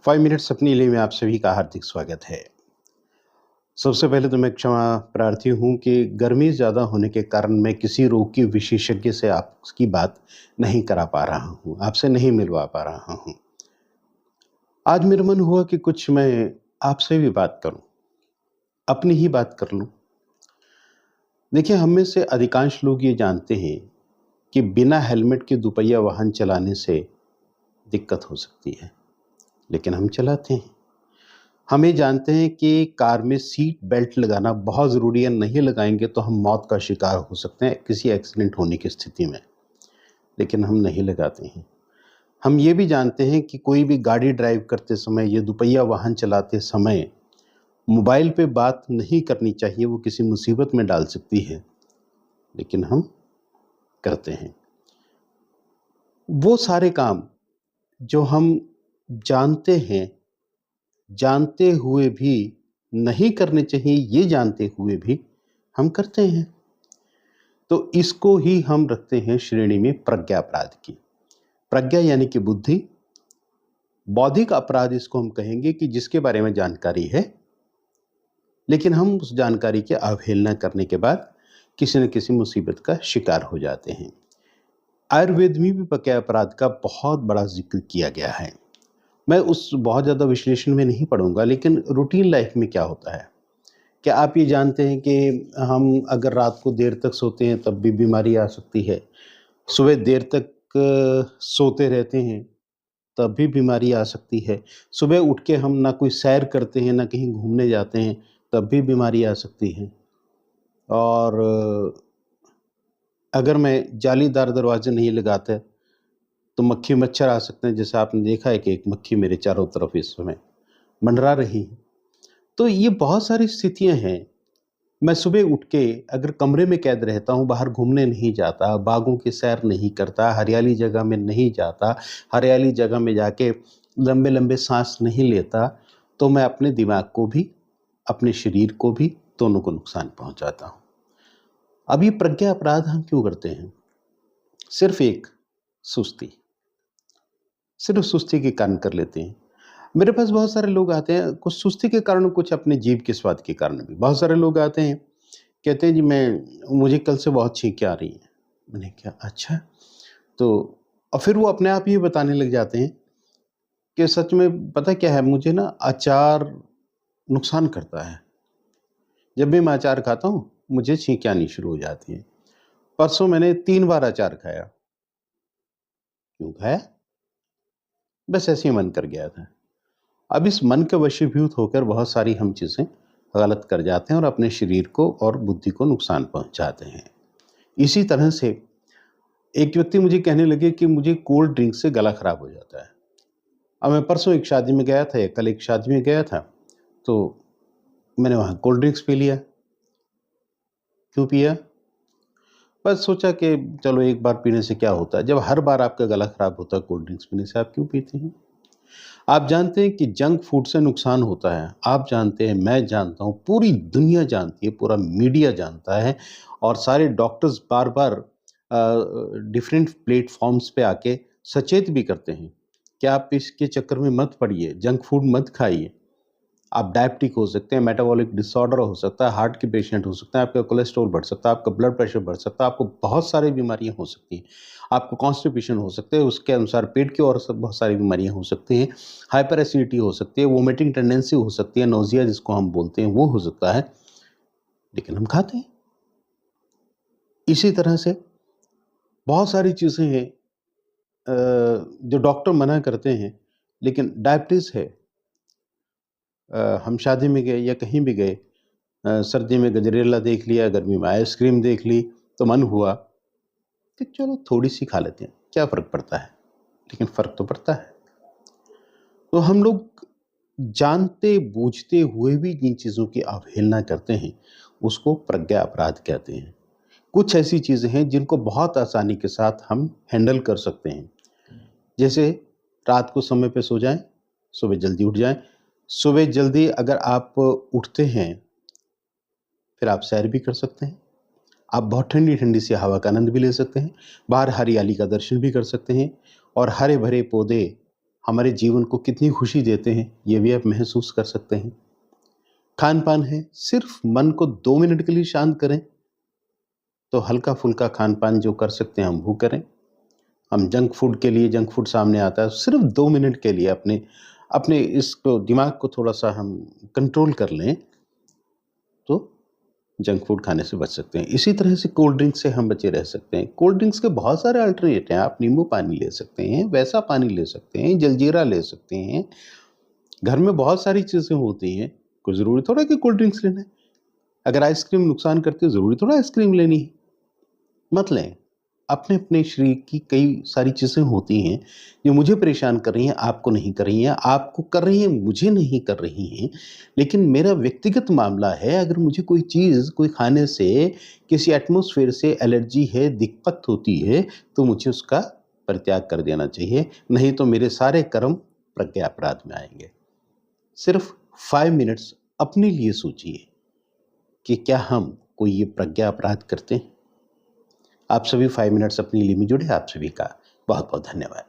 5 minutes अपनी लिए में आप सभी का हार्दिक स्वागत है। सबसे पहले तो मैं क्षमा प्रार्थी हूँ कि गर्मी ज़्यादा होने के कारण मैं किसी रोग के विशेषज्ञ से आपकी बात नहीं करा पा रहा हूँ, आपसे नहीं मिलवा पा रहा हूँ। आज मेरा मन हुआ कि कुछ मैं आपसे भी बात करूँ, अपनी ही बात कर लूँ। देखिए, हम में से अधिकांश लोग ये जानते हैं कि बिना हेलमेट के दुपहिया वाहन चलाने से दिक्कत हो सकती है, लेकिन हम चलाते हैं। हम ये जानते हैं कि कार में सीट बेल्ट लगाना बहुत ज़रूरी है, नहीं लगाएंगे तो हम मौत का शिकार हो सकते हैं किसी एक्सीडेंट होने की स्थिति में, लेकिन हम नहीं लगाते हैं। हम ये भी जानते हैं कि कोई भी गाड़ी ड्राइव करते समय या दुपहिया वाहन चलाते समय मोबाइल पे बात नहीं करनी चाहिए, वो किसी मुसीबत में डाल सकती है, लेकिन हम करते हैं। वो सारे काम जो हम जानते हैं, जानते हुए भी नहीं करने चाहिए, ये जानते हुए भी हम करते हैं, तो इसको ही हम रखते हैं श्रेणी में प्रज्ञा अपराध की। प्रज्ञा यानी कि बुद्धि, बौद्धिक अपराध इसको हम कहेंगे कि जिसके बारे में जानकारी है, लेकिन हम उस जानकारी की अवहेलना करने के बाद किसी न किसी मुसीबत का शिकार हो जाते हैं। आयुर्वेद में भी प्रज्ञा अपराध का बहुत बड़ा जिक्र किया गया है। मैं उस बहुत ज़्यादा विश्लेषण में नहीं पढ़ूंगा, लेकिन रूटीन लाइफ में क्या होता है, क्या आप ये जानते हैं कि हम अगर रात को देर तक सोते हैं तब भी बीमारी आ सकती है, सुबह देर तक सोते रहते हैं तब भी बीमारी आ सकती है, सुबह उठ के हम ना कोई सैर करते हैं ना कहीं घूमने जाते हैं तब भी बीमारी आ सकती है। और अगर मैं जालीदार दरवाजे नहीं लगाता तो मक्खी मच्छर आ सकते हैं, जैसे आपने देखा है कि एक मक्खी मेरे चारों तरफ इस समय मंडरा रही है। तो ये बहुत सारी स्थितियां हैं। मैं सुबह उठ के अगर कमरे में कैद रहता हूँ, बाहर घूमने नहीं जाता, बागों की सैर नहीं करता, हरियाली जगह में नहीं जाता, हरियाली जगह में जाके लंबे लंबे सांस नहीं लेता, तो मैं अपने दिमाग को भी, अपने शरीर को भी, दोनों को नुकसान पहुंचाता हूँ। अब ये प्रज्ञा अपराध हम क्यों करते हैं? सिर्फ एक सुस्ती, सिर्फ सुस्ती के कारण कर लेते हैं। मेरे पास बहुत सारे लोग आते हैं, कुछ सुस्ती के कारण, कुछ अपने जीभ के स्वाद के कारण भी। बहुत सारे लोग आते हैं, कहते हैं जी मुझे कल से बहुत छींकें आ रही हैं। मैंने कहा अच्छा, तो और फिर वो अपने आप ही बताने लग जाते हैं कि सच में पता क्या है, मुझे ना अचार नुकसान करता है। जब भी मैं अचार खाता हूँ मुझे छींकें आनी शुरू हो जाती हैं। परसों मैंने 3 बार अचार खाया। क्यों खाया? बस ऐसे ही मन कर गया था। अब इस मन के वशीभूत होकर बहुत सारी हम चीज़ें गलत कर जाते हैं और अपने शरीर को और बुद्धि को नुकसान पहुंचाते हैं। इसी तरह से एक व्यक्ति मुझे कहने लगे कि मुझे कोल्ड ड्रिंक से गला खराब हो जाता है। अब मैं परसों एक शादी में गया था या कल एक शादी में गया था, तो मैंने वहाँ कोल्ड ड्रिंक्स पी लिया। क्यों पिया? बस सोचा कि चलो एक बार पीने से क्या होता है। जब हर बार आपका गला खराब होता है कोल्ड ड्रिंक्स पीने से, आप क्यों पीते हैं? आप जानते हैं कि जंक फूड से नुकसान होता है। आप जानते हैं, मैं जानता हूँ, पूरी दुनिया जानती है, पूरा मीडिया जानता है, और सारे डॉक्टर्स बार-बार डिफरेंट प्लेटफ़ॉर्म्स पे आके सचेत भी करते हैं कि आप इसके चक्कर में मत पड़िए, जंक फूड मत खाइए। आप डायबिटिक हो सकते हैं, मेटाबॉलिक डिसऑर्डर हो सकता है, हार्ट के पेशेंट हो सकते हैं, आपका कोलेस्ट्रॉल बढ़ सकता है, आपका ब्लड प्रेशर बढ़ सकता है, आपको बहुत सारी बीमारियाँ हो सकती हैं। आपको कॉन्स्टिपेशन हो सकते हैं, उसके अनुसार पेट की और सब बहुत सारी बीमारियाँ हो सकती हैं। हाइपर एसिडिटी हो सकती है, वोमिटिंग टेंडेंसी हो सकती है, नोज़िया जिसको हम बोलते हैं वो हो सकता है, लेकिन हम खाते हैं। इसी तरह से बहुत सारी चीज़ें हैं जो डॉक्टर मना करते हैं, लेकिन डायबिटीज़ है। हम शादी में गए या कहीं भी गए, सर्दी में गजरेला देख लिया, गर्मी में आइसक्रीम देख ली, तो मन हुआ कि चलो थोड़ी-सी खा लेते हैं, क्या फ़र्क पड़ता है? लेकिन फ़र्क तो पड़ता है। तो हम लोग जानते-बूझते हुए भी जिन चीज़ों की अवहेलना करते हैं, उसको प्रज्ञा अपराध कहते हैं। कुछ ऐसी चीज़ें हैं जिनको बहुत आसानी के साथ हम हैंडल कर सकते हैं। जैसे रात को समय पे सो जाएँ, सुबह जल्दी उठ जाएँ। सुबह जल्दी अगर आप उठते हैं, फिर आप सैर भी कर सकते हैं। आप बहुत ठंडी-ठंडी सी हवा का आनंद भी ले सकते हैं। बाहर हरियाली का दर्शन भी कर सकते हैं और हरे-भरे पौधे हमारे जीवन को कितनी खुशी देते हैं, ये भी आप महसूस कर सकते हैं। खान पान है, सिर्फ मन को 2 मिनट के लिए शांत करें, तो हल्का फुल्का खान पान जो कर सकते हैं हम वो करें। हम जंक फूड के लिए, जंक फूड सामने आता है, सिर्फ 2 मिनट के लिए अपने अपने इसको दिमाग को थोड़ा सा हम कंट्रोल कर लें, तो जंक फूड खाने से बच सकते हैं। इसी तरह से कोल्ड ड्रिंक से हम बचे रह सकते हैं। कोल्ड ड्रिंक्स के बहुत सारे अल्टरनेट हैं। आप नींबू पानी ले सकते हैं, वैसा पानी ले सकते हैं, जलजीरा ले सकते हैं। घर में बहुत सारी चीज़ें होती हैं, कोई ज़रूरी थोड़ा कि कोल्ड ड्रिंक्स लेना है। अगर आइसक्रीम नुकसान करती है, ज़रूरी थोड़ा आइसक्रीम लेनी है। मत लें। अपने अपने शरीर की कई सारी चीज़ें होती हैं जो मुझे परेशान कर रही हैं, आपको नहीं कर रही हैं, आपको कर रही हैं, मुझे नहीं कर रही हैं। लेकिन मेरा व्यक्तिगत मामला है, अगर मुझे कोई चीज़, कोई खाने से, किसी एटमॉस्फेयर से एलर्जी है, दिक्कत होती है, तो मुझे उसका परित्याग कर देना चाहिए। नहीं तो मेरे सारे कर्म प्रज्ञा अपराध में आएँगे। सिर्फ 5 मिनट्स अपने लिए सोचिए कि क्या हम कोई ये प्रज्ञा अपराध करते हैं? आप सभी 5 मिनट्स अपने लिए में जुड़े। आप सभी का बहुत-बहुत धन्यवाद।